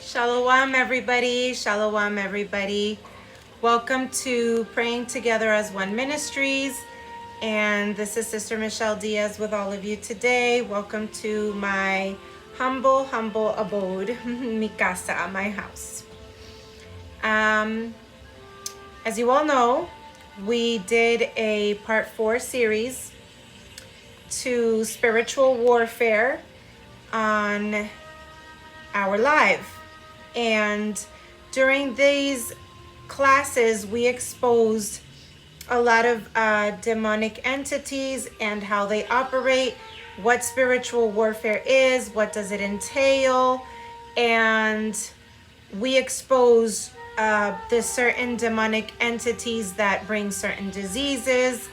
Shalom, everybody. Shalom, everybody. Welcome to Praying Together as One Ministries. And this is Sister Michelle Diaz with all of you today. Welcome to my humble abode, mi casa, my house. As you all know, we did a part 4 series to spiritual warfare on our live. And during these classes, we exposed a lot of demonic entities and how they operate, what spiritual warfare is, what does it entail, and we expose the certain demonic entities that bring certain diseases,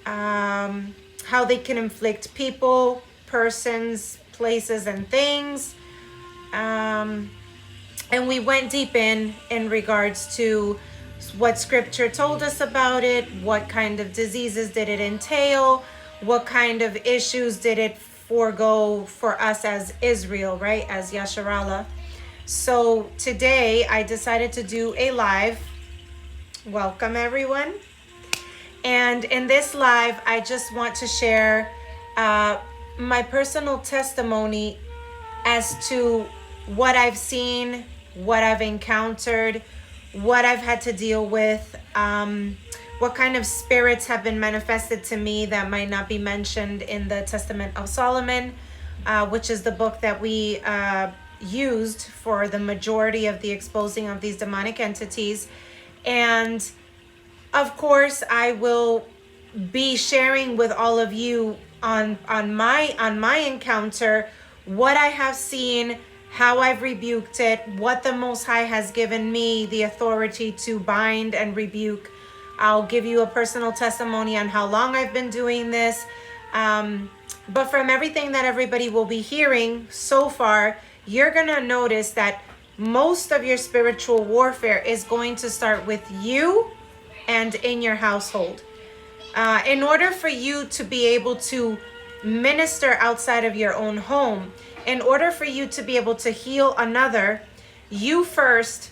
how they can inflict people, persons, places, and things. And we went deep in regards to what scripture told us about it, what kind of diseases did it entail, what kind of issues did it forego for us as Israel, right, as Yasharallah. So today I decided to do a live. Welcome, everyone. And in this live, I just want to share my personal testimony as to what I've seen, what I've encountered, what I've had to deal with, what kind of spirits have been manifested to me that might not be mentioned in the Testament of Solomon, which is the book that we used for the majority of the exposing of these demonic entities. And of course, I will be sharing with all of you on my encounter what I have seen, how I've rebuked it, what the Most High has given me the authority to bind and rebuke. I'll give you a personal testimony on how long I've been doing this. But from everything that everybody will be hearing so far, you're going to notice that most of your spiritual warfare is going to start with you and in your household. In order for you to be able to minister outside of your own home, in order for you to be able to heal another, you first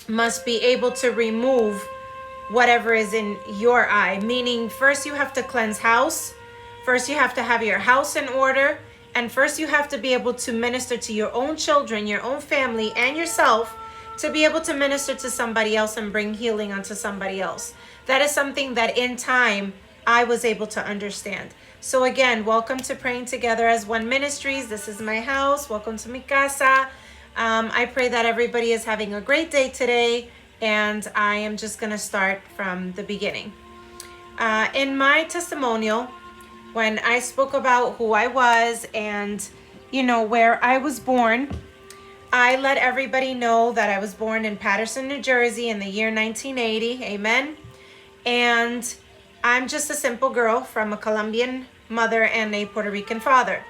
must be able to remove whatever is in your eye. Meaning, first you have to cleanse house. First you have to have your house in order. And first you have to be able to minister to your own children, your own family, and yourself to be able to minister to somebody else and bring healing onto somebody else. That is something that in time I was able to understand. So again, welcome to Praying Together as One Ministries. This is my house. Welcome to mi casa. I pray that everybody is having a great day today, and I am just going to start from the beginning. In my testimonial, when I spoke about who I was and, where I was born, I let everybody know that I was born in Paterson, New Jersey in the year 1980. Amen. And I'm just a simple girl from a Colombian mother and a Puerto Rican father.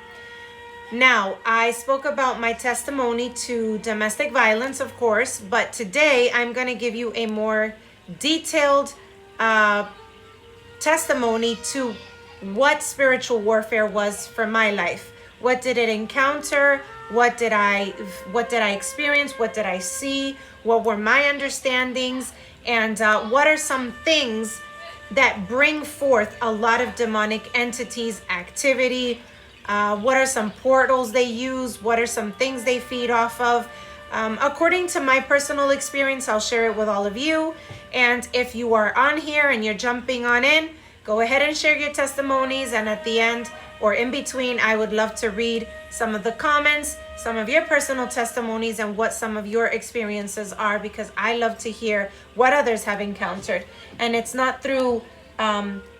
Now, I spoke about my testimony to domestic violence, of course, but today I'm going to give you a more detailed testimony to what spiritual warfare was for my life. What did it encounter? What did I experience? What did I see? What were my understandings? And what are some things that bring forth a lot of demonic entities, activity? What are some portals they use? What are some things they feed off of? According to my personal experience, I'll share it with all of you. And if you are on here and you're jumping on in, go ahead and share your testimonies. And at the end or in between, I would love to read some of the comments, some of your personal testimonies, and what some of your experiences are, because I love to hear what others have encountered. And it's not through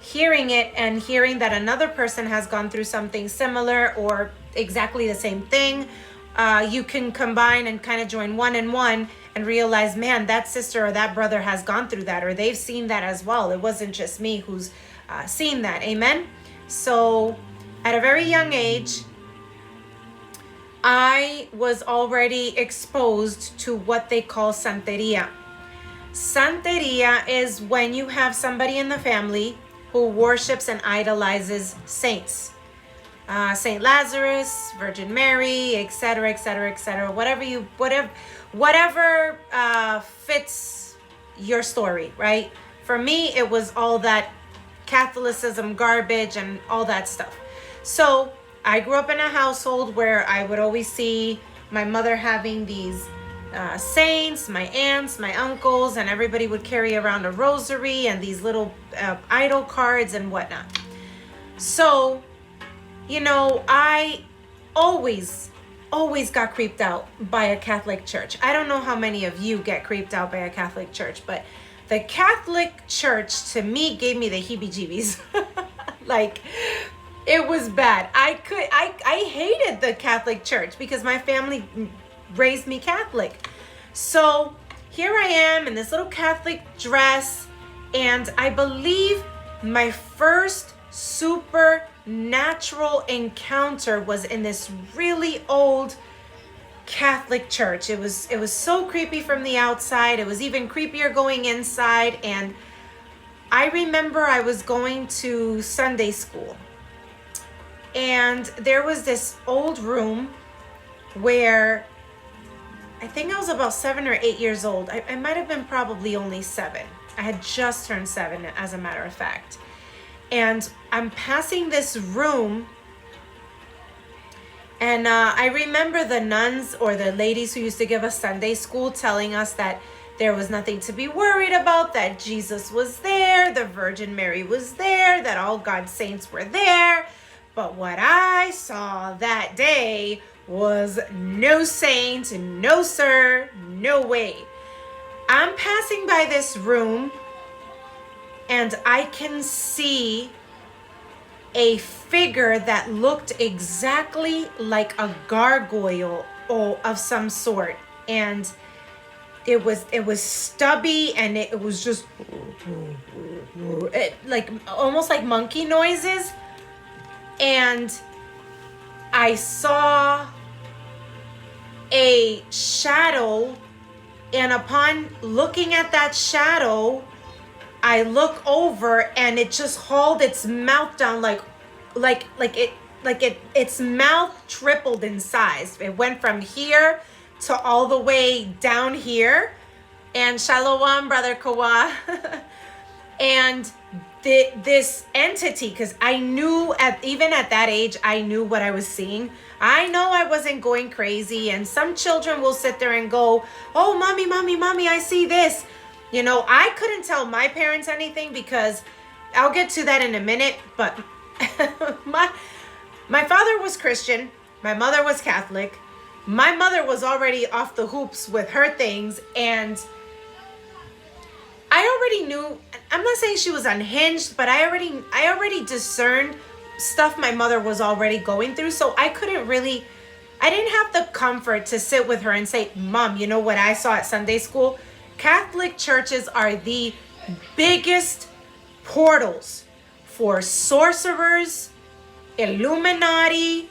hearing it and hearing that another person has gone through something similar or exactly the same thing. You can combine and kind of join one and one and realize, man, that sister or that brother has gone through that, or they've seen that as well. It wasn't just me who's seen that. Amen. So at a very young age, I was already exposed to what they call Santeria. Santeria is when you have somebody in the family who worships and idolizes saints. Saint Lazarus, Virgin Mary, etc., etc., etc. Whatever fits your story, right? For me, it was all that Catholicism garbage and all that stuff. So I grew up in a household where I would always see my mother having these saints, my aunts, my uncles, and everybody would carry around a rosary and these little idol cards and whatnot. So, I always got creeped out by a Catholic church. I don't know how many of you get creeped out by a Catholic church, but the Catholic church to me gave me the heebie-jeebies. Like, it was bad. I hated the Catholic church because my family raised me Catholic. So here I am in this little Catholic dress, and I believe my first supernatural encounter was in this really old Catholic church. It was so creepy from the outside. It was even creepier going inside. And I remember I was going to Sunday school, and there was this old room where I think I was about 7 or 8 years old. I might have been probably only 7. I had just turned 7, as a matter of fact. And I'm passing this room, and I remember the nuns or the ladies who used to give us Sunday school telling us that there was nothing to be worried about, that Jesus was there, the Virgin Mary was there, that all God's saints were there. But what I saw that day was no saint, no sir, no way. I'm passing by this room, and I can see a figure that looked exactly like a gargoyle of some sort, and it was stubby, and it was just like almost like monkey noises. And I saw a shadow, and upon looking at that shadow, I look over, and it just hauled its mouth down its mouth tripled in size. It went from here to all the way down here. And Shalom, Brother Kawa. And this entity, because I knew even at that age, I knew what I was seeing. I know I wasn't going crazy. And some children will sit there and go, "Oh, mommy, mommy, mommy, I see this." I couldn't tell my parents anything, because I'll get to that in a minute. But my father was Christian. My mother was Catholic. My mother was already off the hoops with her things, and I already knew. I'm not saying she was unhinged, but I already discerned stuff my mother was already going through. So I didn't have the comfort to sit with her and say, "Mom, you know what I saw at Sunday school?" Catholic churches are the biggest portals for sorcerers, Illuminati,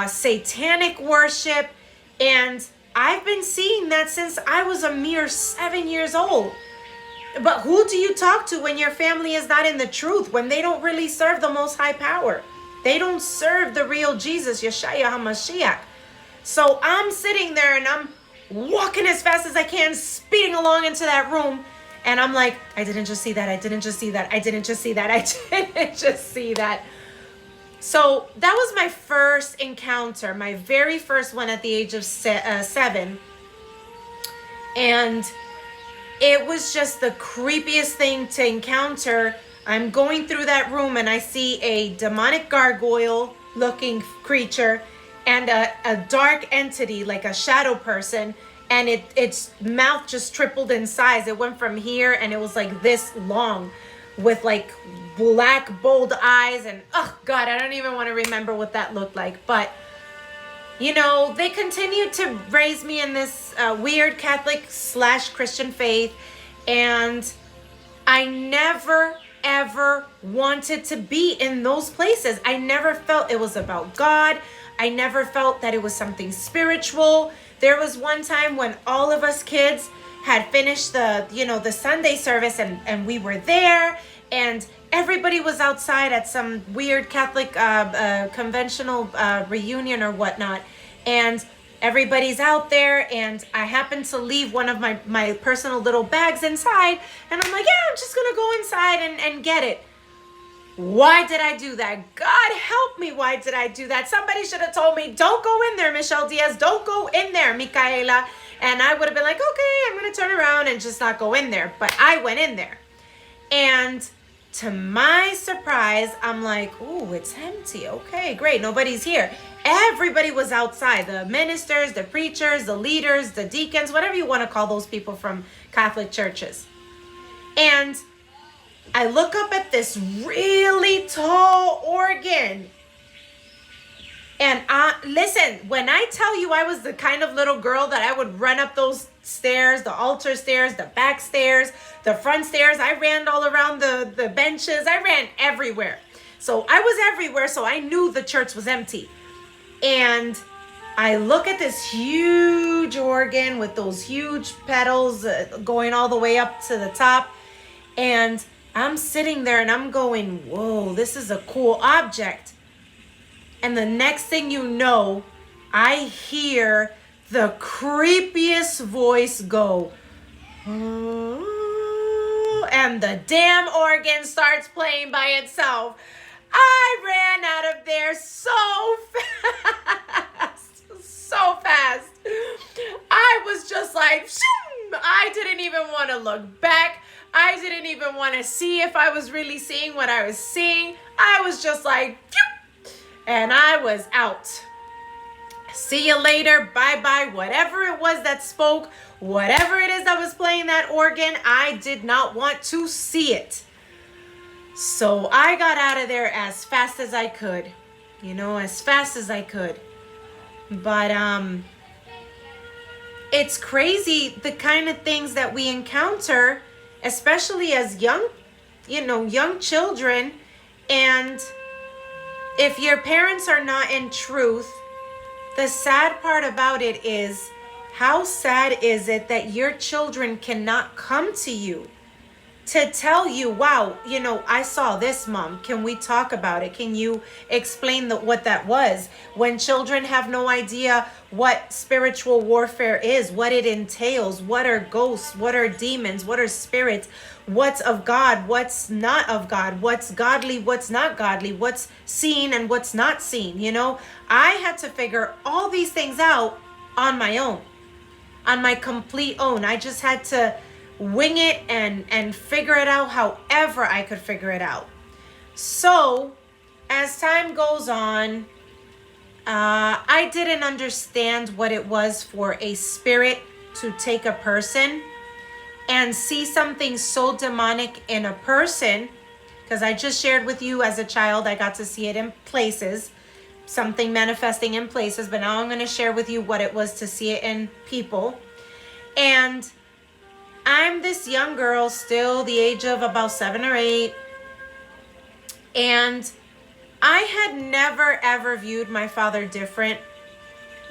satanic worship, and I've been seeing that since I was a mere 7 years old. But who do you talk to when your family is not in the truth, when they don't really serve the Most High Power? They don't serve the real Jesus, Yeshua HaMashiach. So I'm sitting there, and I'm walking as fast as I can, speeding along into that room. And I'm like, I didn't just see that. I didn't just see that. I didn't just see that. I didn't just see that. So that was my first encounter, my very first one at the age of 7. And it was just the creepiest thing to encounter. I'm going through that room, and I see a demonic gargoyle looking creature and a dark entity, like a shadow person, and its mouth just tripled in size. It went from here, and it was like this long, with like black bold eyes, and oh God, I don't even want to remember what that looked like. But they continued to raise me in this weird Catholic / Christian faith, and I never ever wanted to be in those places. I never felt it was about God. I never felt that it was something spiritual. There was one time when all of us kids had finished the Sunday service, and we were there, and everybody was outside at some weird Catholic conventional reunion or whatnot, and everybody's out there, and I happened to leave one of my personal little bags inside, and I'm like, yeah, I'm just gonna go inside and get it. Why did I do that? God help me, why did I do that? Somebody should have told me, don't go in there, Michelle Diaz, don't go in there, Micaela. And I would have been like, okay, I'm gonna turn around and just not go in there. But I went in there. And to my surprise, I'm like, ooh, it's empty. Okay, great, nobody's here. Everybody was outside. The ministers, the preachers, the leaders, the deacons, whatever you want to call those people from Catholic churches. And I look up at this really tall organ. And listen, when I tell you I was the kind of little girl that I would run up those stairs, the altar stairs, the back stairs, the front stairs, I ran all around the benches. I ran everywhere. So I was everywhere, so I knew the church was empty. And I look at this huge organ with those huge pedals going all the way up to the top. And I'm sitting there and I'm going, whoa, this is a cool object. And the next thing you know, I hear the creepiest voice go, and the damn organ starts playing by itself. I ran out of there so fast, so fast. I was just like, shoom! I didn't even want to look back. I didn't even want to see if I was really seeing what I was seeing. I was just like, and I was out. See you later. Bye-bye. Whatever it was that spoke, whatever it is that was playing that organ, I did not want to see it. So I got out of there as fast as I could. As fast as I could. But it's crazy the kind of things that we encounter, especially as young children. And if your parents are not in truth, the sad part about it is, how sad is it that your children cannot come to you to tell you, wow, I saw this, Mom. Can we talk about it? Can you explain what that was? When children have no idea what spiritual warfare is, what it entails, what are ghosts, what are demons, what are spirits, what's of God, what's not of God, what's godly, what's not godly, what's seen and what's not seen. I had to figure all these things out on my own, on my complete own. I just had to wing it and figure it out however I could figure it out. So as time goes on, I didn't understand what it was for a spirit to take a person and see something so demonic in a person, because I just shared with you, as a child, I got to see it in places, something manifesting in places, but now I'm going to share with you what it was to see it in people. And I'm this young girl, still the age of about 7 or 8, and I had never ever viewed my father different,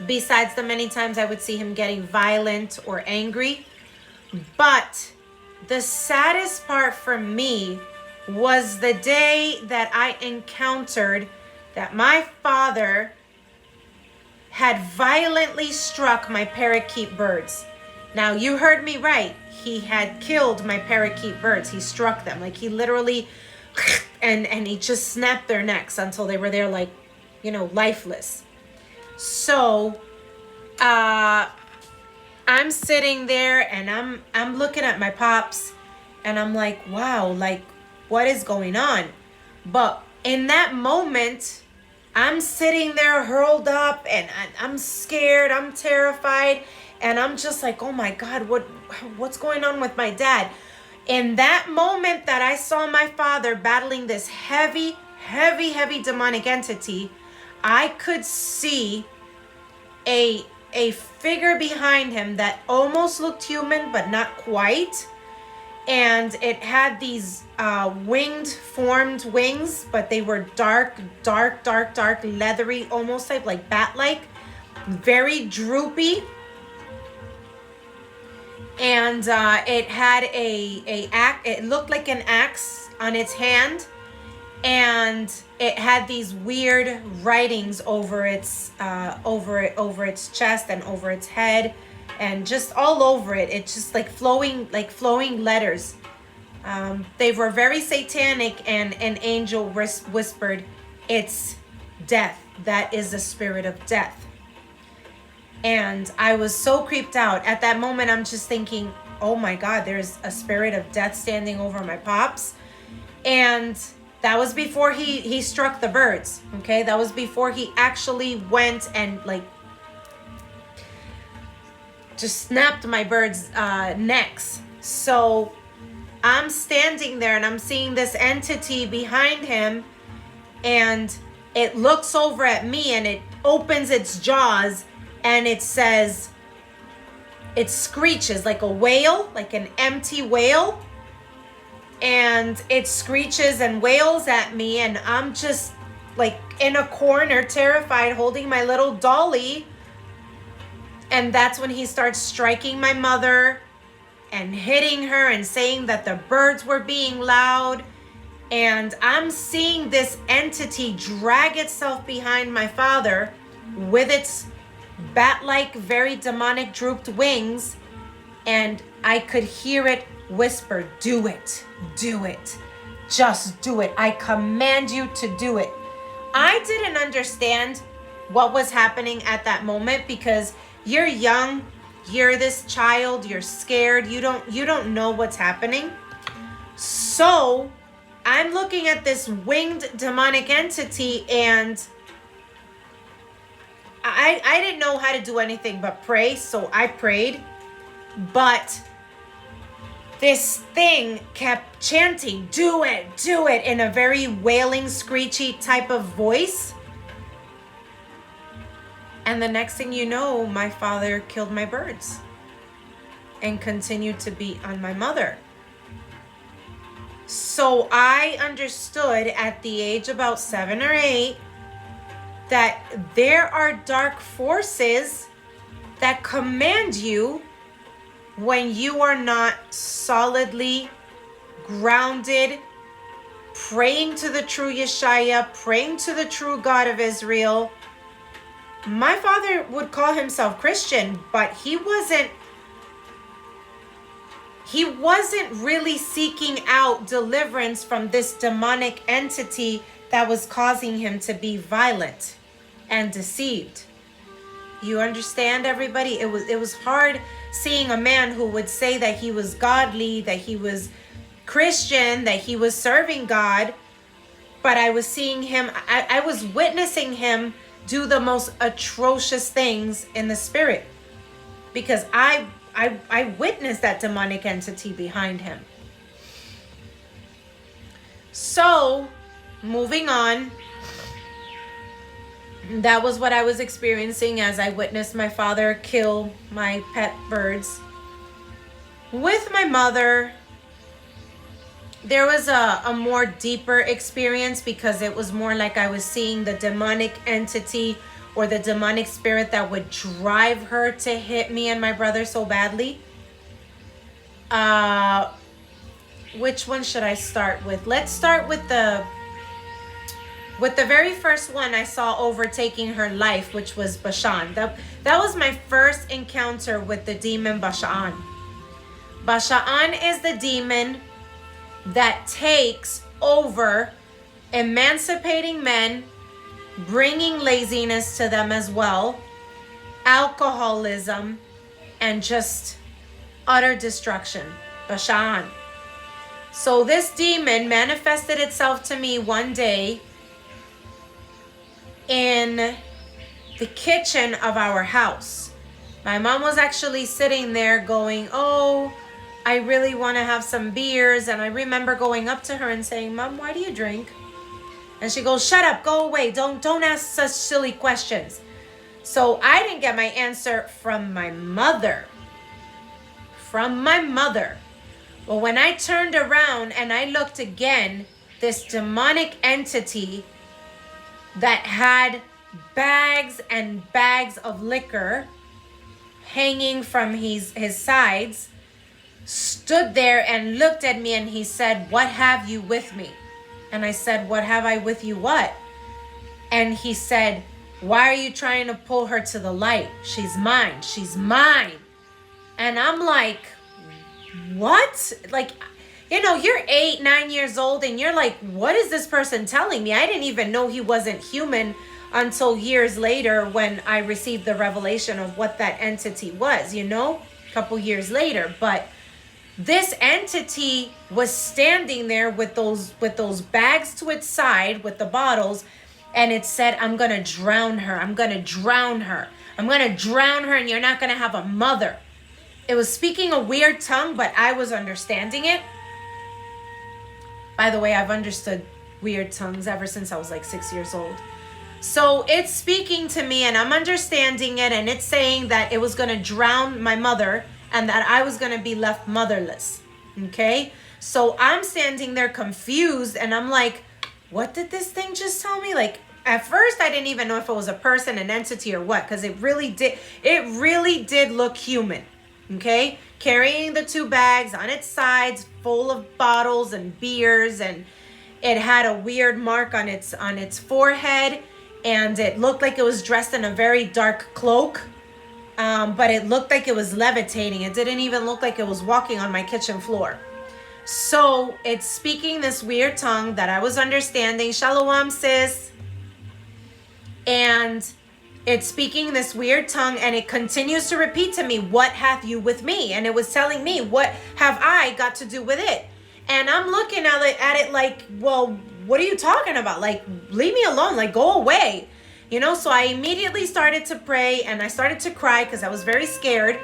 besides the many times I would see him getting violent or angry. But the saddest part for me was the day that I encountered that my father had violently struck my parakeet birds. Now, you heard me right. He had killed my parakeet birds. He struck them. Like, he literally, and he just snapped their necks until they were there, like, lifeless. So, I'm sitting there and I'm looking at my pops and I'm like, wow, like, what is going on? But in that moment, I'm sitting there hurled up and I'm scared, I'm terrified, and I'm just like, oh my God, what's going on with my dad? In that moment that I saw my father battling this heavy, heavy, heavy demonic entity, I could see a figure behind him that almost looked human, but not quite. And it had these formed wings, but they were dark, leathery, almost like bat-like, very droopy. And it had it looked like an axe on its hand, and it had these weird writings over its chest and over its head, and just all over it. It's just like flowing letters. They were very satanic, and an angel whispered, "It's death. That is the spirit of death." And I was so creeped out. At that moment, I'm just thinking, oh my God, there's a spirit of death standing over my pops. And that was before he struck the birds. Okay, that was before he actually went and like just snapped my birds' necks. So I'm standing there and I'm seeing this entity behind him, and it looks over at me and it opens its jaws, and it says, it screeches like a whale, like an empty whale. And it screeches and wails at me, and I'm just like in a corner, terrified, holding my little dolly. And that's when he starts striking my mother and hitting her and saying that the birds were being loud. And I'm seeing this entity drag itself behind my father with its bat-like, very demonic drooped wings. And I could hear it whisper, "Do it, do it, just do it. I command you to do it." I didn't understand what was happening at that moment, because you're young, you're this child, you're scared, you don't know what's happening. So I'm looking at this winged demonic entity, and I didn't know how to do anything but pray, so I prayed. But this thing kept chanting, "Do it, do it," in a very wailing, screechy type of voice. And the next thing you know, my father killed my birds and continued to beat on my mother. So I understood at the age about 7 or 8 that there are dark forces that command you when you are not solidly grounded, praying to the true Yeshaya, praying to the true God of Israel. My father would call himself Christian, but he wasn't really seeking out deliverance from this demonic entity that was causing him to be violent and deceived. You understand, everybody? It was hard seeing a man who would say that he was godly, that he was Christian, that he was serving God, but I was seeing him, I was witnessing him do the most atrocious things in the spirit, because I witnessed that demonic entity behind him. So, moving on, that was what I was experiencing as I witnessed my father kill my pet birds. With my mother, there was a more deeper experience, because it was more like I was seeing the demonic entity or the demonic spirit that would drive her to hit me and my brother so badly. Which one should I start with? Let's start with the very first one I saw overtaking her life, which was Bashan. That was my first encounter with the demon Bashan. Bashan is the demon that takes over, emancipating men, bringing laziness to them as well, alcoholism, and just utter destruction. Bashan. So this demon manifested itself to me one day in the kitchen of our house. My mom was actually sitting there going, "Oh, I really want to have some beers." And I remember going up to her and saying, "Mom, why do you drink?" And she goes, "Shut up, go away. Don't ask such silly questions." So I didn't get my answer from my mother. Well, when I turned around and I looked again, this demonic entity that had bags and bags of liquor hanging from his sides stood there and looked at me, and he said, "What have you with me?" And I said, "What have I with you, what?" And he said, "Why are you trying to pull her to the light? She's mine. She's mine." And I'm like, what? Like, you know, you're 8, 9 years old and you're like, what is this person telling me? I didn't even know he wasn't human until years later when I received the revelation of what that entity was, you know, a couple years later. But this entity was standing there with those bags to its side with the bottles, and it said, "I'm going to drown her. I'm going to drown her. I'm going to drown her, and you're not going to have a mother." It was speaking a weird tongue, but I was understanding it. By the way, I've understood weird tongues ever since I was like 6 years old. So it's speaking to me and I'm understanding it, and it's saying that it was going to drown my mother and that I was going to be left motherless. Okay? So I'm standing there confused and I'm like, what did this thing just tell me? Like, at first I didn't even know if it was a person, an entity, or what, because it really did look human. Okay, carrying the 2 bags on its sides full of bottles and beers, and it had a weird mark on its forehead, and it looked like it was dressed in a very dark cloak, but it looked like it was levitating. It didn't even look like it was walking on my kitchen floor. So it's speaking this weird tongue that I was understanding. Shalom, sis. And it's speaking this weird tongue, and it continues to repeat to me, "What hath you with me?" And it was telling me, what have I got to do with it? And I'm looking at it like, well, what are you talking about? Like, leave me alone, like, go away. You know, so I immediately started to pray, and I started to cry because I was very scared.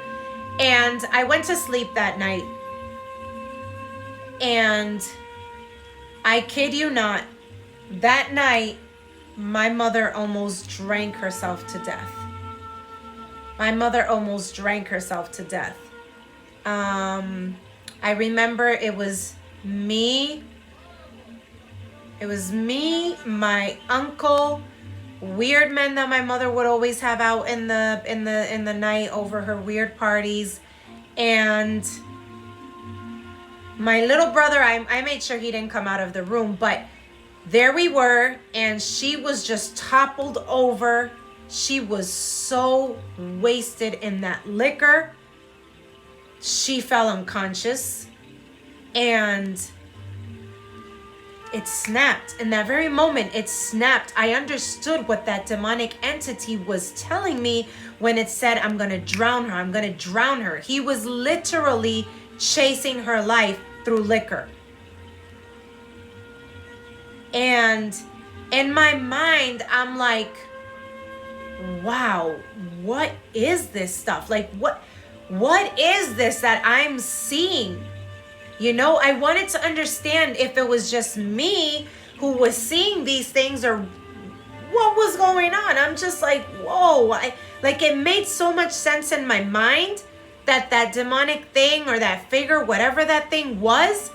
And I went to sleep that night. And I kid you not, that night, my mother almost drank herself to death. My mother almost drank herself to death. I remember it was me, my uncle, weird men that my mother would always have out in the night over her weird parties, and my little brother. I made sure he didn't come out of the room, but there we were, and she was just toppled over. She was so wasted in that liquor. She fell unconscious, and it snapped. In that very moment, it snapped. I understood what that demonic entity was telling me when it said, "I'm going to drown her. I'm going to drown her." He was literally chasing her life through liquor. And in my mind, I'm like, wow, what is this stuff? Like, what is this that I'm seeing? You know, I wanted to understand if it was just me who was seeing these things or what was going on. I'm just like, whoa. Like, it made so much sense in my mind that demonic thing or that figure, whatever that thing was,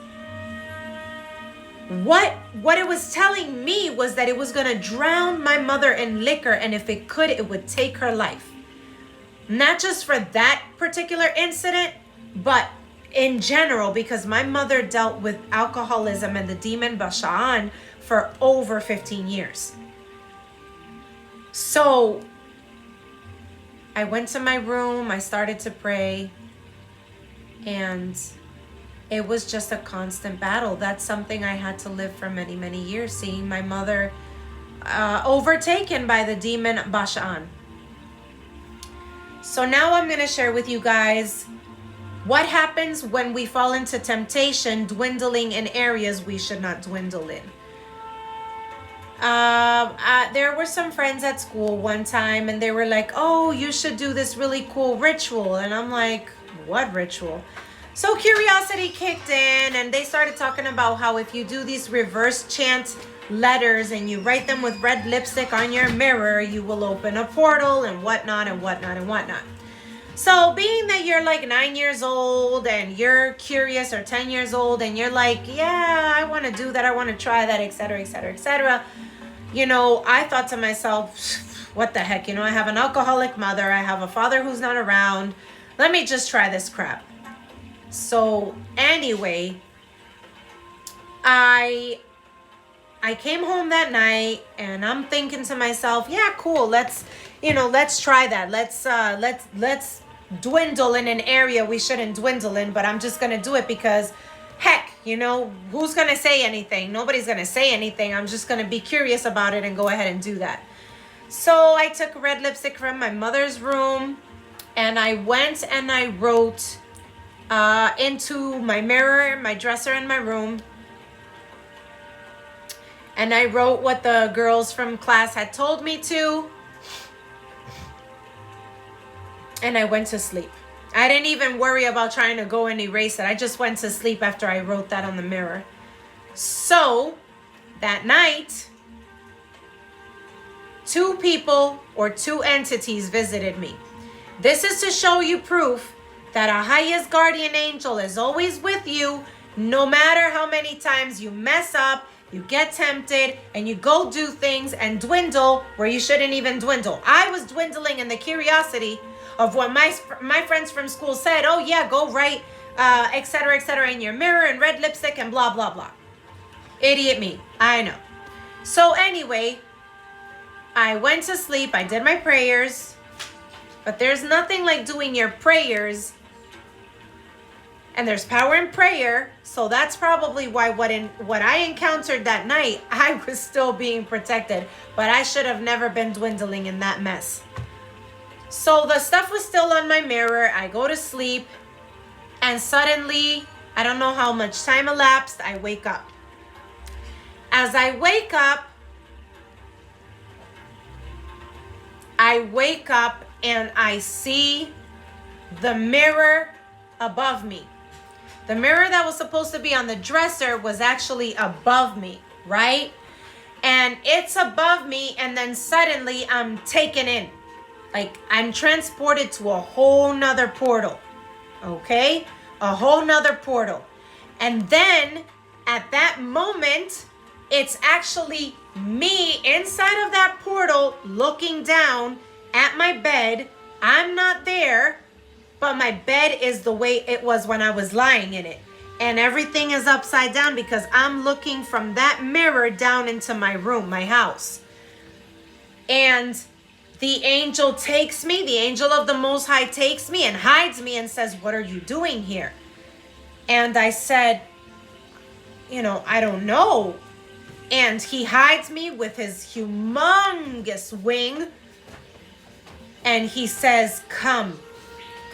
what it was telling me was that it was going to drown my mother in liquor, and if it could, it would take her life. Not just for that particular incident, but in general, because my mother dealt with alcoholism and the demon Basha'an for over 15 years. So I went to my room, I started to pray, and it was just a constant battle. That's something I had to live for many, many years, seeing my mother overtaken by the demon Basha'an. So now I'm going to share with you guys what happens when we fall into temptation, dwindling in areas we should not dwindle in. There were some friends at school one time, and they were like, "Oh, you should do this really cool ritual." And I'm like, "What ritual?" So curiosity kicked in, and they started talking about how if you do these reverse chant letters and you write them with red lipstick on your mirror, you will open a portal and whatnot and whatnot and whatnot. So being that you're like 9 years old and you're curious, or 10 years old, and you're like, yeah, I want to do that, I want to try that, etc., etc., etc., you know, I thought to myself, what the heck, you know, I have an alcoholic mother, I have a father who's not around, let me just try this crap. So anyway, I came home that night and I'm thinking to myself, yeah, cool. Let's try that. Let's dwindle in an area we shouldn't dwindle in, but I'm just going to do it because heck, who's going to say anything? Nobody's going to say anything. I'm just going to be curious about it and go ahead and do that. So I took red lipstick from my mother's room and I went and I wrote into my mirror, my dresser in my room. And I wrote what the girls from class had told me to. And I went to sleep. I didn't even worry about trying to go and erase it. I just went to sleep after I wrote that on the mirror. So that night, 2 people or 2 entities visited me. This is to show you proof that our highest guardian angel is always with you, no matter how many times you mess up, you get tempted, and you go do things and dwindle where you shouldn't even dwindle. I was dwindling in the curiosity of what my friends from school said. Oh yeah, go write, etc., in your mirror and red lipstick and blah, blah, blah. Idiot me, I know. So anyway, I went to sleep, I did my prayers, but there's nothing like doing your prayers. And there's power in prayer. So that's probably why what I encountered that night, I was still being protected. But I should have never been dwindling in that mess. So the stuff was still on my mirror. I go to sleep. And suddenly, I don't know how much time elapsed, I wake up. As I wake up and I see the mirror above me. The mirror that was supposed to be on the dresser was actually above me, right? And it's above me, and then suddenly I'm taken in. Like I'm transported to a whole nother portal, okay? A whole nother portal. And then at that moment, it's actually me inside of that portal looking down at my bed. I'm not there. But my bed is the way it was when I was lying in it. And everything is upside down because I'm looking from that mirror down into my room, my house. And the angel takes me, the angel of the Most High takes me and hides me and says, what are you doing here? And I said, I don't know. And he hides me with his humongous wing. And he says, come.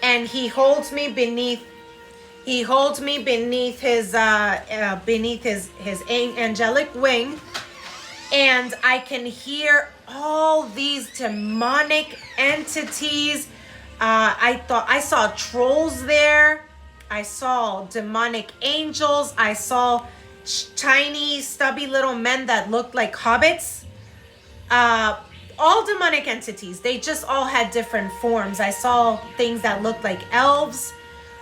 And he holds me beneath his angelic wing, and I can hear all these demonic entities. I saw trolls there. I saw demonic angels. I saw tiny, stubby little men that looked like hobbits. All demonic entities. They just all had different forms. I saw things that looked like elves.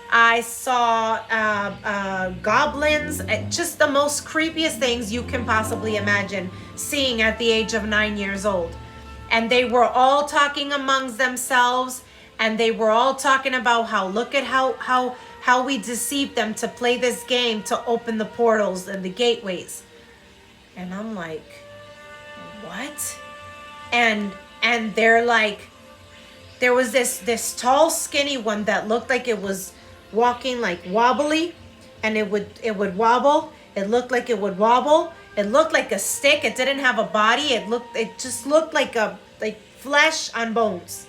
I saw goblins. Just the most creepiest things you can possibly imagine seeing at the age of 9 years old. And they were all talking amongst themselves. And they were all talking about look at how we deceived them to play this game to open the portals and the gateways. And I'm like, what? And they're like, there was this tall, skinny one that looked like it was walking like wobbly, and it would wobble. It looked like it would wobble. It looked like a stick. It didn't have a body. It just looked like flesh on bones.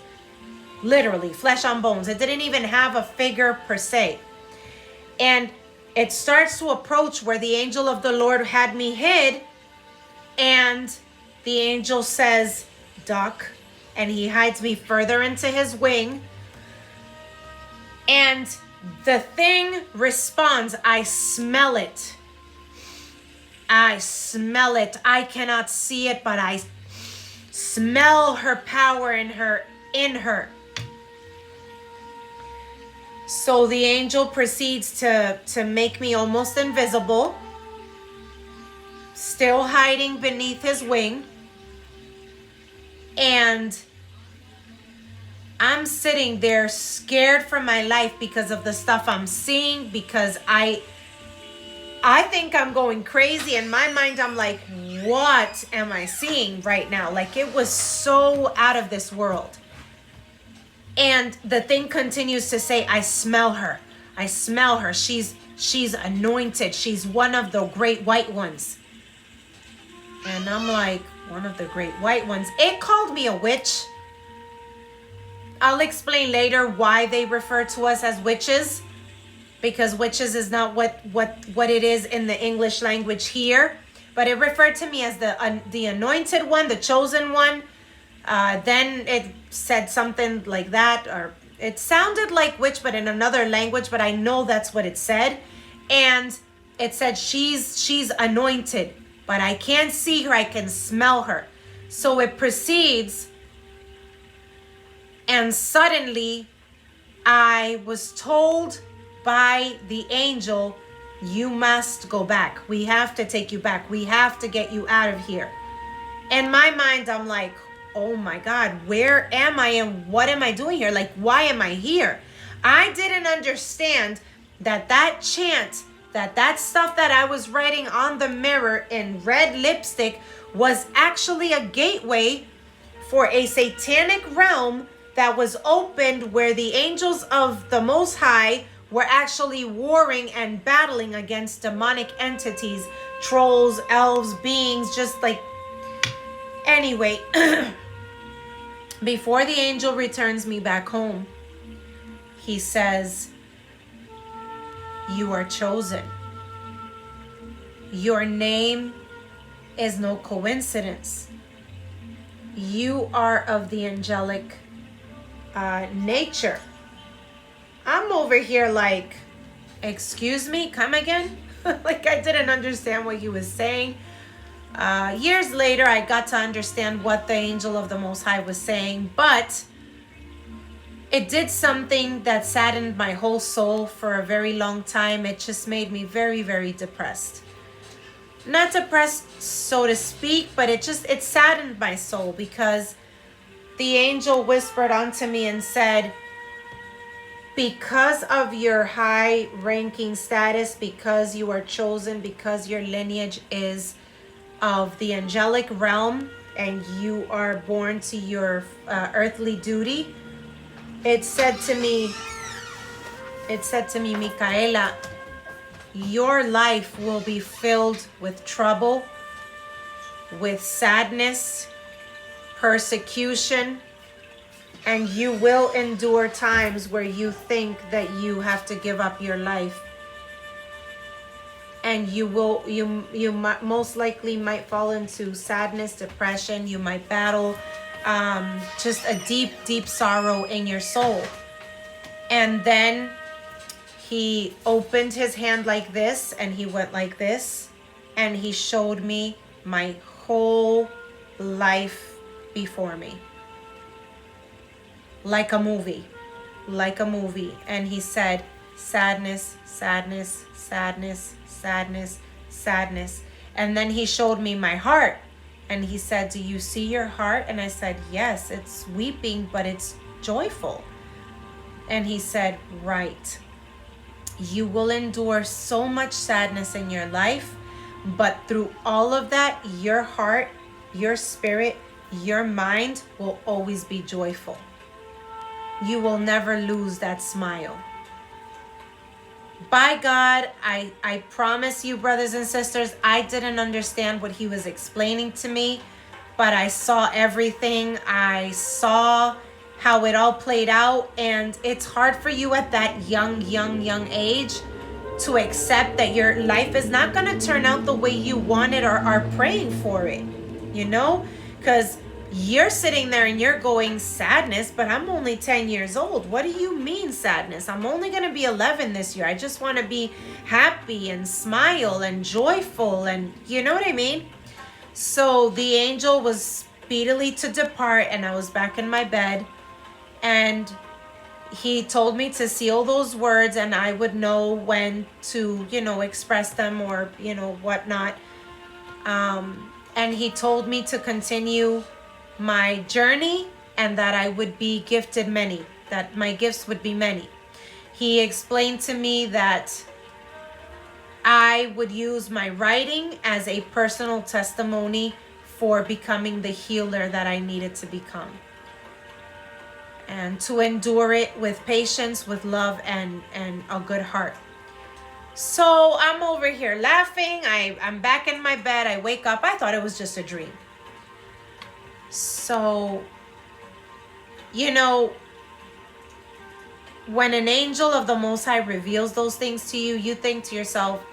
Literally flesh on bones. It didn't even have a figure per se. And it starts to approach where the angel of the Lord had me hid, and the angel says, duck, and he hides me further into his wing. And the thing responds, I smell it. I smell it. I cannot see it, but I smell her power in her. So the angel proceeds to make me almost invisible, still hiding beneath his wing. And I'm sitting there scared for my life because of the stuff I'm seeing, because I think I'm going crazy. In my mind, I'm like, what am I seeing right now? Like, it was so out of this world. And the thing continues to say, I smell her. I smell her. She's anointed. She's one of the great white ones. And I'm like, one of the great white ones. It called me a witch. I'll explain later why they refer to us as witches, because witches is not what it is in the English language here. But it referred to me as the anointed one, the chosen one. Then it said something like that, or it sounded like witch, but in another language, but I know that's what it said. And it said she's anointed, but I can't see her, I can smell her. So it proceeds, and suddenly I was told by the angel, you must go back. We have to take you back. We have to get you out of here. In my mind, I'm like, oh my God, where am I and what am I doing here? Like, why am I here? I didn't understand that chant, that stuff that I was writing on the mirror in red lipstick was actually a gateway for a satanic realm that was opened, where the angels of the Most High were actually warring and battling against demonic entities, trolls, elves, beings, just like... Anyway, before the angel returns me back home, he says, you are chosen. Your name is no coincidence. You are of the angelic nature. I'm over here like, excuse me, come again? Like, I didn't understand what he was saying. Years later, I got to understand what the angel of the Most High was saying, but it did something that saddened my whole soul for a very long time. It just made me very, very depressed. Not depressed, so to speak, but it saddened my soul, because the angel whispered unto me and said, because of your high ranking status, because you are chosen, because your lineage is of the angelic realm and you are born to your earthly duty, it said to me, Micaela, your life will be filled with trouble, with sadness, persecution, and you will endure times where you think that you have to give up your life. And you most likely might fall into sadness, depression. You might battle just a deep, deep sorrow in your soul. And then he opened his hand like this, and he went like this, and he showed me my whole life before me. Like a movie. And he said, sadness, sadness, sadness, sadness, sadness. And then he showed me my heart, and he said, do you see your heart? And I said, yes, it's weeping, but it's joyful. And he said, right. You will endure so much sadness in your life, but through all of that, your heart, your spirit, your mind will always be joyful. You will never lose that smile. By God, I promise you, brothers and sisters, I didn't understand what he was explaining to me, but I saw everything. I saw how it all played out, and it's hard for you at that young age to accept that your life is not going to turn out the way you want it or are praying for it, you know? Because you're sitting there and you're going, sadness, but I'm only 10 years old. What do you mean sadness? I'm only going to be 11 this year. I just want to be happy and smile and joyful, and you know what I mean? So the angel was speedily to depart, and I was back in my bed, and he told me to seal those words, and I would know when to, express them or, whatnot. And he told me to continue my journey and that I would be gifted many, that my gifts would be many. He explained to me that I would use my writing as a personal testimony for becoming the healer that I needed to become, and to endure it with patience, with love, and a good heart. So I'm over here laughing. I'm back in my bed. I wake up. I thought it was just a dream. So, you know, when an angel of the Most High reveals those things to you, you think to yourself,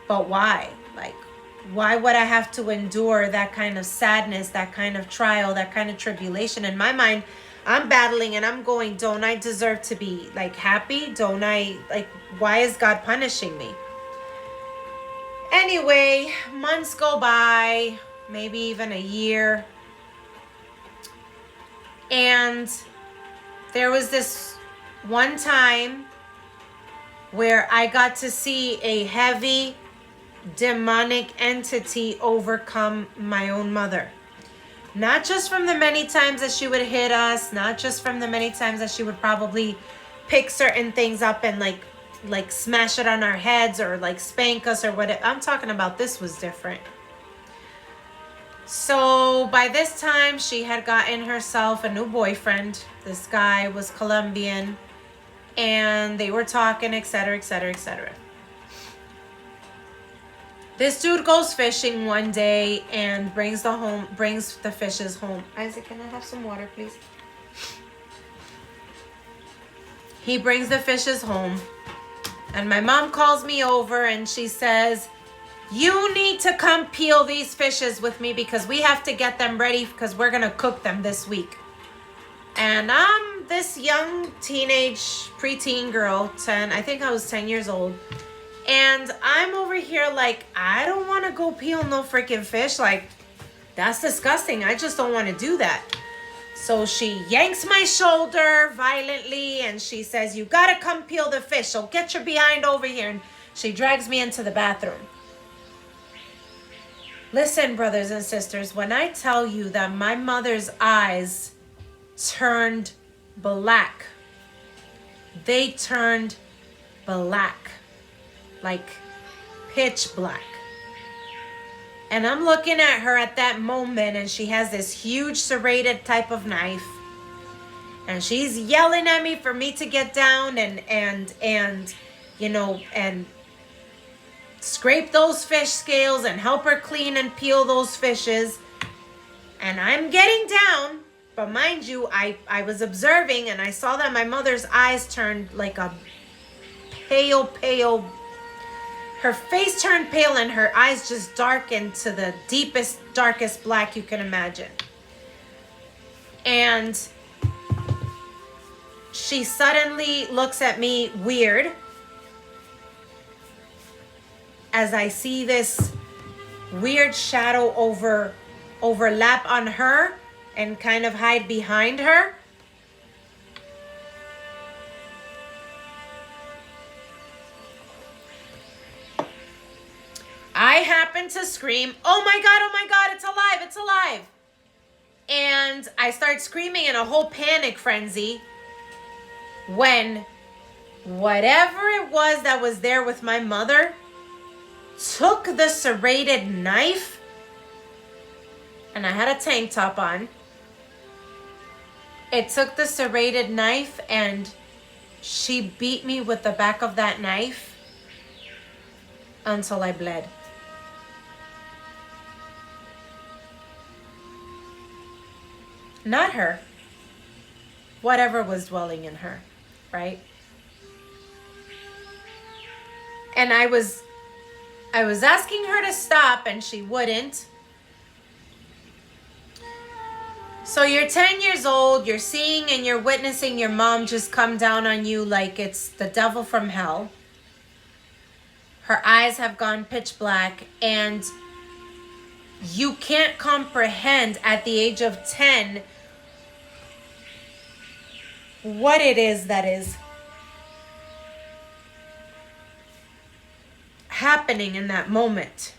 but why? Like, why would I have to endure that kind of sadness, that kind of trial, that kind of tribulation? In my mind, I'm battling and I'm going, don't I deserve to be like happy? Don't I, like, why is God punishing me? Anyway, months go by, maybe even a year. And there was this one time where I got to see a heavy demonic entity overcome my own mother. Not just from the many times that she would hit us, not just from the many times that she would probably pick certain things up and like smash it on our heads or like spank us or whatever. I'm talking about this was different. So by this time, she had gotten herself a new boyfriend. This guy was Colombian, and they were talking, etc., etc., etc. This dude goes fishing one day and brings the fishes home. Isaac, can I have some water, please? He brings the fishes home, and my mom calls me over and she says, you need to come peel these fishes with me because we have to get them ready because we're going to cook them this week. And I'm this young teenage preteen girl, I think I was 10 years old. And I'm over here like, I don't want to go peel no freaking fish. Like, that's disgusting. I just don't want to do that. So she yanks my shoulder violently and she says, you got to come peel the fish. So get your behind over here. And she drags me into the bathroom. Listen, brothers and sisters, when I tell you that my mother's eyes turned black, they turned black. Like pitch black. And I'm looking at her at that moment and she has this huge serrated type of knife. And she's yelling at me for me to get down and you know, and scrape those fish scales and help her clean and peel those fishes. And I'm getting down, but mind you, I was observing and I saw that my mother's eyes turned like a pale. Her face turned pale and her eyes just darkened to the deepest, darkest black you can imagine. And she suddenly looks at me weird as I see this weird shadow overlap on her and kind of hide behind her. I happen to scream, oh my God, it's alive. And I start screaming in a whole panic frenzy when whatever it was that was there with my mother took the serrated knife, and I had a tank top on. It took the serrated knife and she beat me with the back of that knife until I bled. Not her. Whatever was dwelling in her, right? And I was asking her to stop and she wouldn't. So you're 10 years old, you're seeing and you're witnessing your mom just come down on you like it's the devil from hell. Her eyes have gone pitch black and you can't comprehend at the age of 10 what it is that is happening in that moment.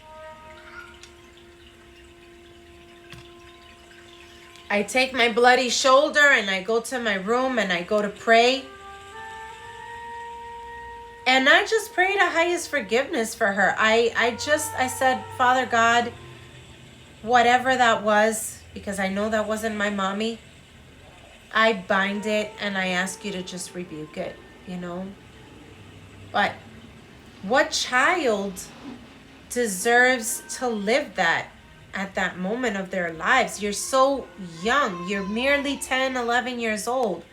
I take my bloody shoulder and I go to my room and I go to pray. And I just prayed the highest forgiveness for her. I said, Father God, whatever that was, because I know that wasn't my mommy, I bind it and I ask you to just rebuke it, you know. But what child deserves to live that at that moment of their lives? You're so young. You're merely 10, 11 years old.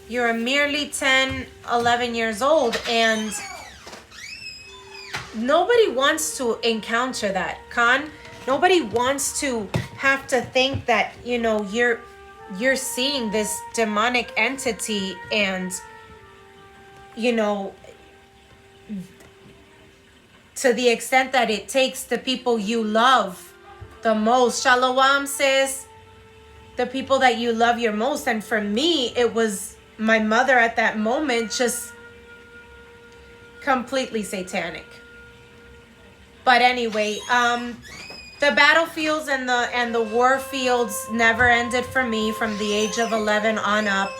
You're merely 10, 11 years old, and nobody wants to encounter that, Khan. Nobody wants to have to think that, you know, you're seeing this demonic entity, and, you know, to the extent that it takes the people you love the most. Shalom, sis. The people that you love your most. And for me, it was my mother at that moment, just completely satanic. But anyway, the battlefields and the war fields never ended for me from the age of 11 on up.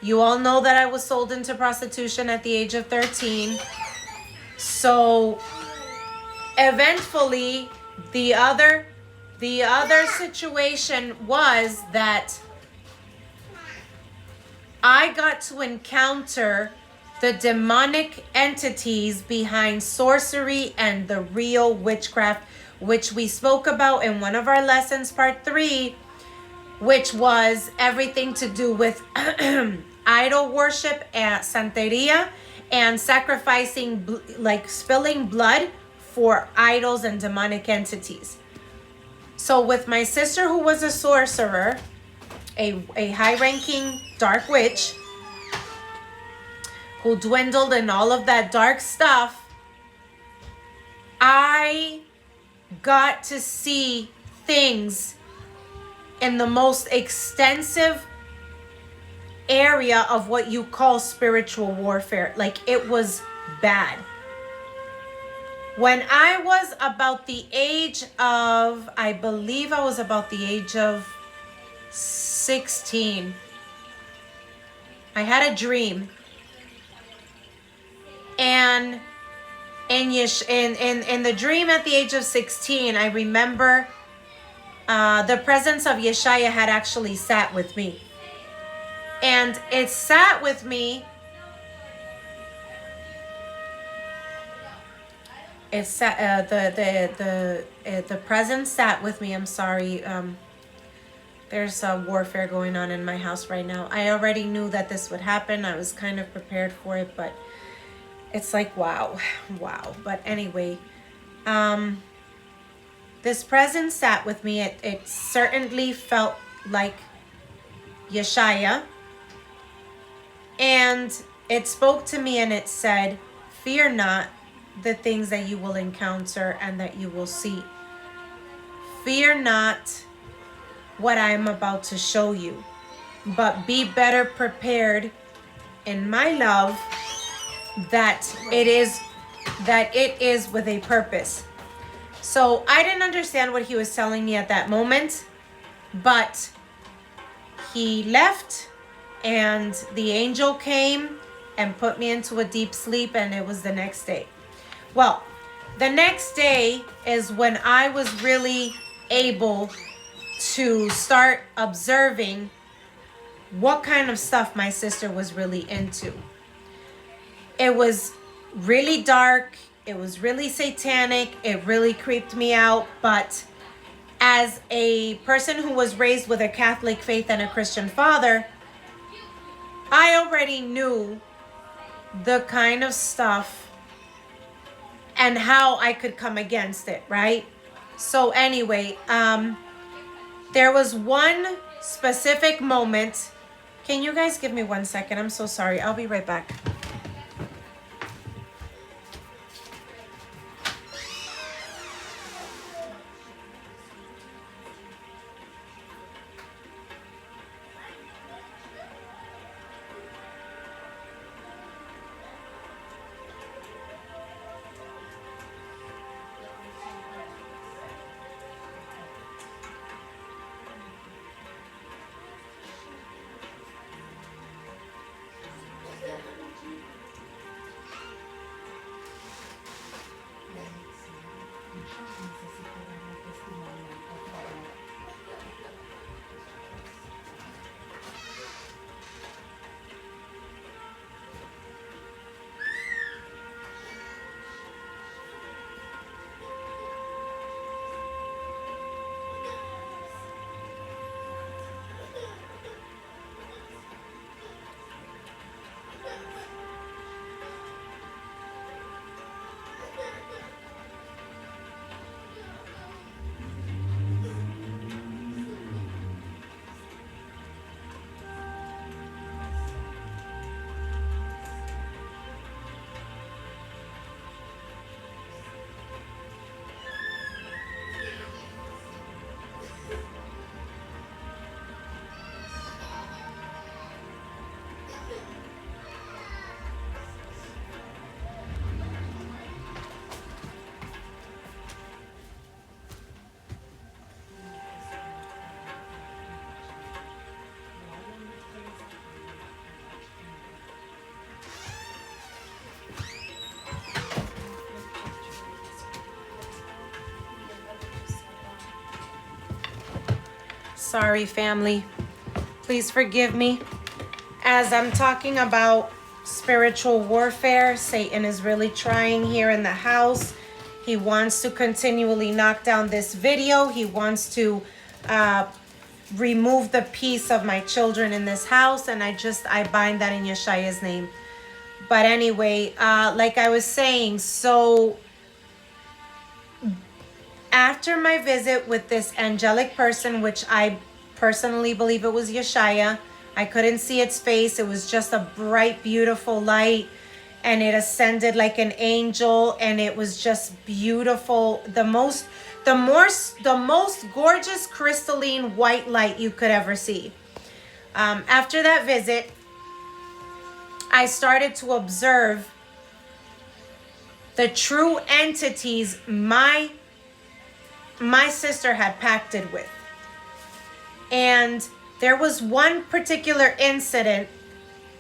You all know that I was sold into prostitution at the age of 13. So eventually the other situation was that I got to encounter the demonic entities behind sorcery and the real witchcraft, which we spoke about in one of our lessons, part 3, which was everything to do with idol worship and santeria and sacrificing, like spilling blood for idols and demonic entities. So with my sister, who was a sorcerer, a high-ranking dark witch, who dwindled in all of that dark stuff, I got to see things in the most extensive area of what you call spiritual warfare. Like, it was bad. When I was about the age of, I believe I was about the age of 16, I had a dream. And in the dream at the age of 16, I remember the presence of Yeshaya had actually sat with me. And it sat with me. It sat, the presence sat with me. I'm sorry. There's warfare going on in my house right now. I already knew that this would happen. I was kind of prepared for it, but it's like, wow. But anyway, this presence sat with me. It certainly felt like Yeshaya. And it spoke to me and it said, fear not the things that you will encounter and that you will see. Fear not what I am about to show you, but be better prepared in my love that it is with a purpose. So I didn't understand what he was telling me at that moment, but he left and the angel came and put me into a deep sleep, and it was the next day. Well, the next day is when I was really able to start observing what kind of stuff my sister was really into. It was really dark. It was really satanic. It really creeped me out. But as a person who was raised with a Catholic faith and a Christian father, I already knew the kind of stuff and how I could come against it, right? So anyway, there was one specific moment. Can you guys give me 1 second? I'm so sorry. I'll be right back. sorry, family. Please forgive me. As I'm talking about spiritual warfare, Satan is really trying here in the house. He wants to continually knock down this video. He wants to remove the peace of my children in this house, and I bind that in Yeshua's name. But anyway, like I was saying, so after my visit with this angelic person, which I personally believe it was Yeshua, I couldn't see its face. It was just a bright, beautiful light, and it ascended like an angel, and it was just beautiful. The most gorgeous crystalline white light you could ever see. After that visit, I started to observe the true entities my sister had pacted with. And there was one particular incident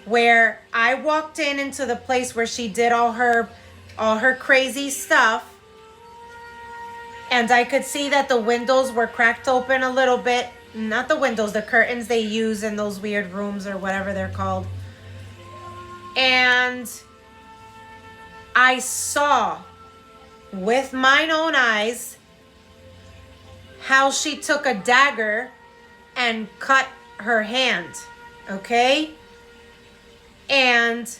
where I walked into the place where she did all her crazy stuff, and I could see that the windows were cracked open a little bit. Not the windows, the curtains they use in those weird rooms or whatever they're called. And I saw with mine own eyes how she took a dagger and cut her hand, okay? And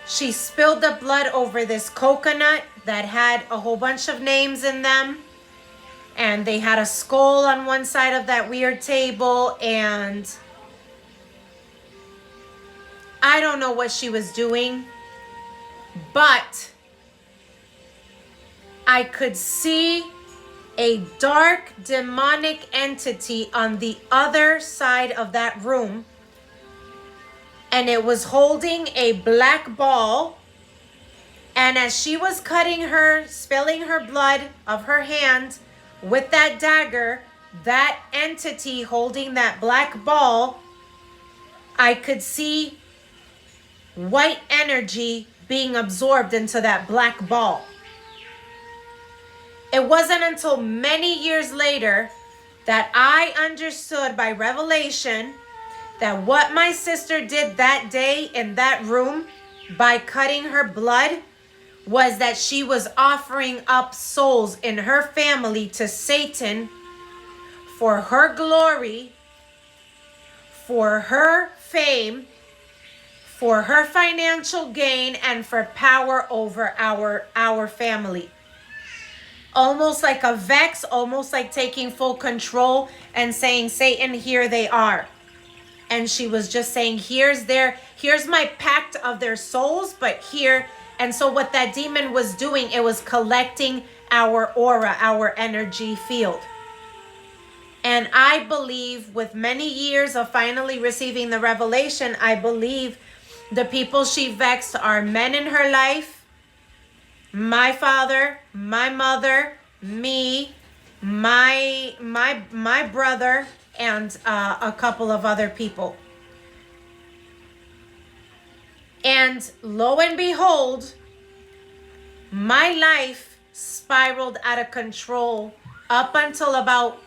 she spilled the blood over this coconut that had a whole bunch of names in them. And they had a skull on one side of that weird table. And I don't know what she was doing, but I could see a dark demonic entity on the other side of that room, and it was holding a black ball. And as she was cutting her, spilling her blood of her hand with that dagger, that entity holding that black ball, I could see white energy being absorbed into that black ball. It wasn't until many years later that I understood by revelation that what my sister did that day in that room by cutting her blood was that she was offering up souls in her family to Satan for her glory, for her fame, for her financial gain, and for power over our family. Almost like a vex, almost like taking full control and saying, Satan, here they are. And she was just saying, here's my pact of their souls, but here. And so what that demon was doing, it was collecting our aura, our energy field. And I believe with many years of finally receiving the revelation, I believe the people she vexed are men in her life, my father, my mother, me, my brother, and a couple of other people. And lo and behold, my life spiraled out of control up until about,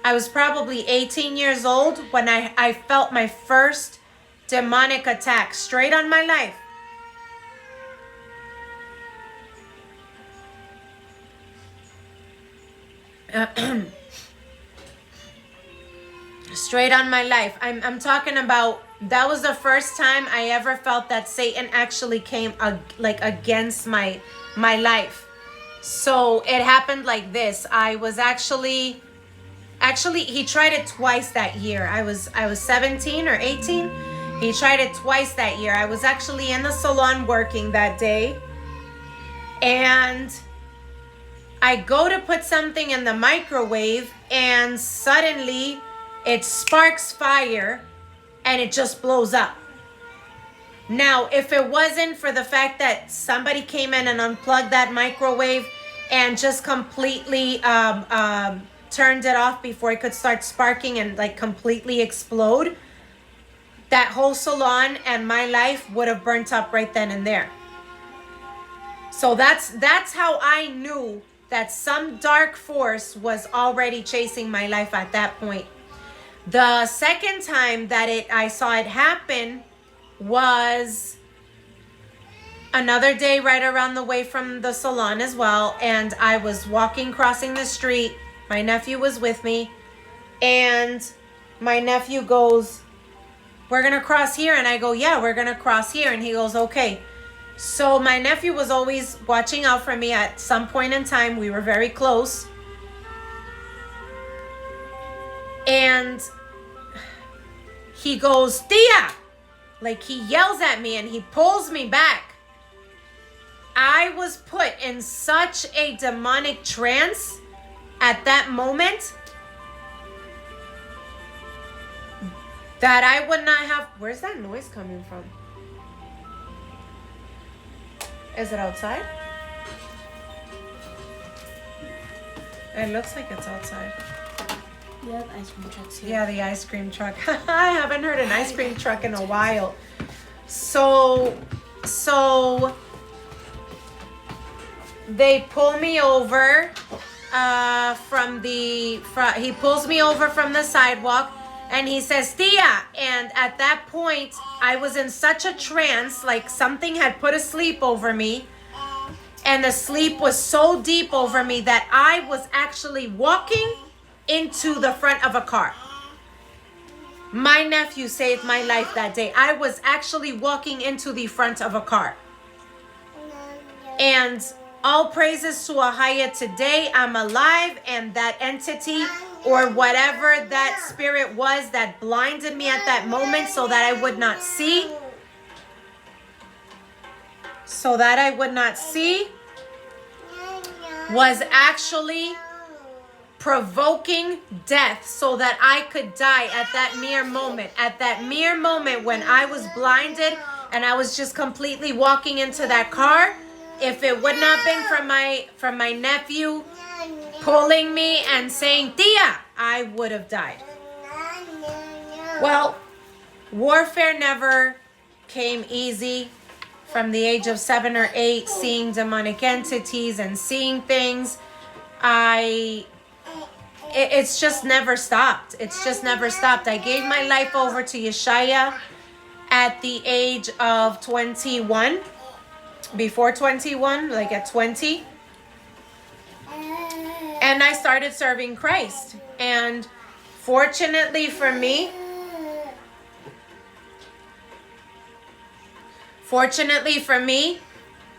I was probably 18 years old when I felt my first demonic attack straight on my life. Straight on my life. I'm talking about, that was the first time I ever felt that Satan actually came against my life. So it happened like this. I was actually he tried it twice that year. I was 17 or 18. He tried it twice that year. I was actually in the salon working that day, and I go to put something in the microwave, and suddenly it sparks fire and it just blows up. Now, if it wasn't for the fact that somebody came in and unplugged that microwave and just completely turned it off before it could start sparking and like completely explode, that whole salon and my life would have burnt up right then and there. So that's how I knew that some dark force was already chasing my life at that point. The second time that I saw it happen was another day right around the way from the salon as well. And I was walking, crossing the street. My nephew was with me. And my nephew goes, "We're going to cross here." And I go, "Yeah, we're going to cross here." And he goes, "Okay." So my nephew was always watching out for me. At some point in time, we were very close. And he goes, "Tia!" Like he yells at me and he pulls me back. I was put in such a demonic trance at that moment that I would not have... Where's that noise coming from? Is it outside? It looks like it's outside. Yeah, the ice cream truck's here. Yeah, the ice cream truck. I haven't heard an ice cream truck in a while. So they pull me over he pulls me over from the sidewalk and he says, "Tia." And at that point, I was in such a trance, like something had put a sleep over me. And the sleep was so deep over me that I was actually walking into the front of a car. My nephew saved my life that day. I was actually walking into the front of a car. And all praises to Ahaya, today I'm alive, and that entity or whatever that spirit was that blinded me at that moment so that I would not see, was actually provoking death so that I could die at that mere moment when I was blinded and I was just completely walking into that car. If it would not been from my nephew pulling me and saying, "Tia," I would have died. Well, warfare never came easy. From the age of 7 or 8, seeing demonic entities and seeing things, it's just never stopped. I gave my life over to Yeshaya at the age of 21. Before 21, like at 20. And I started serving Christ. And fortunately for me,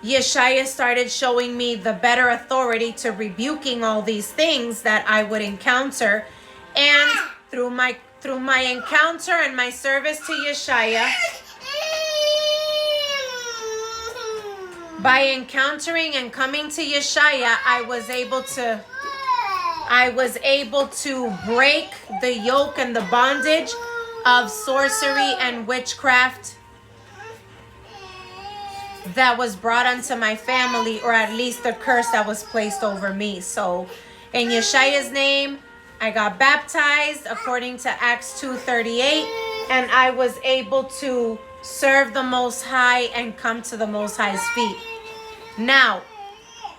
Yeshaya started showing me the better authority to rebuking all these things that I would encounter. And through my encounter and my service to Yeshaya, by encountering and coming to Yeshaya, I was able to break the yoke and the bondage of sorcery and witchcraft that was brought unto my family, or at least the curse that was placed over me. So in Yeshaya's name, I got baptized according to Acts 2:38, and I was able to serve the Most High and come to the Most High's feet. Now,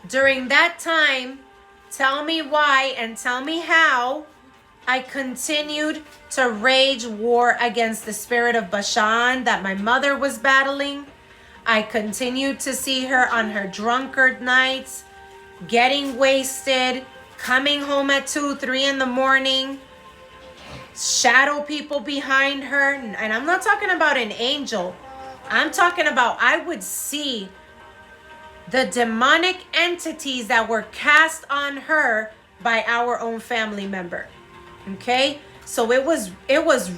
during that time, tell me why and tell me how I continued to wage war against the spirit of Bashan that my mother was battling. I continued to see her on her drunkard nights, getting wasted, coming home at 2, 3 in the morning, shadow people behind her. And I'm not talking about an angel. I'm talking about I would see the demonic entities that were cast on her by our own family member. Okay? So it was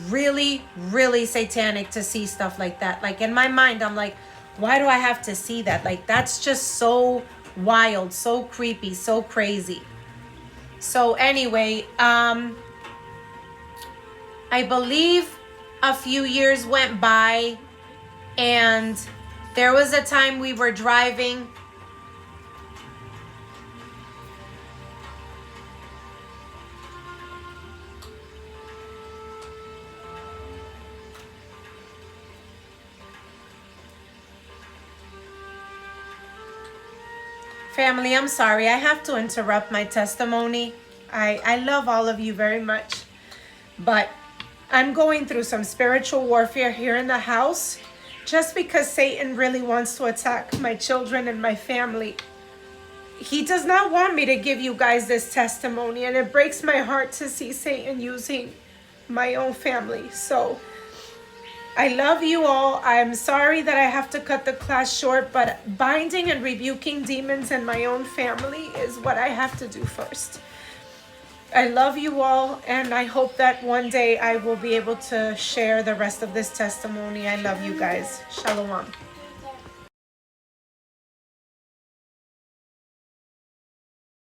really, really satanic to see stuff like that. Like in my mind, I'm like, why do I have to see that? Like, that's just so wild, so creepy, so crazy. So anyway, I believe a few years went by, and there was a time we were driving. Family, I'm sorry. I have to interrupt my testimony. I love all of you very much. But I'm going through some spiritual warfare here in the house just because Satan really wants to attack my children and my family. He does not want me to give you guys this testimony, and it breaks my heart to see Satan using my own family. So I love you all. I'm sorry that I have to cut the class short, but binding and rebuking demons in my own family is what I have to do first. I love you all, and I hope that one day I will be able to share the rest of this testimony. I love you guys. Shalom.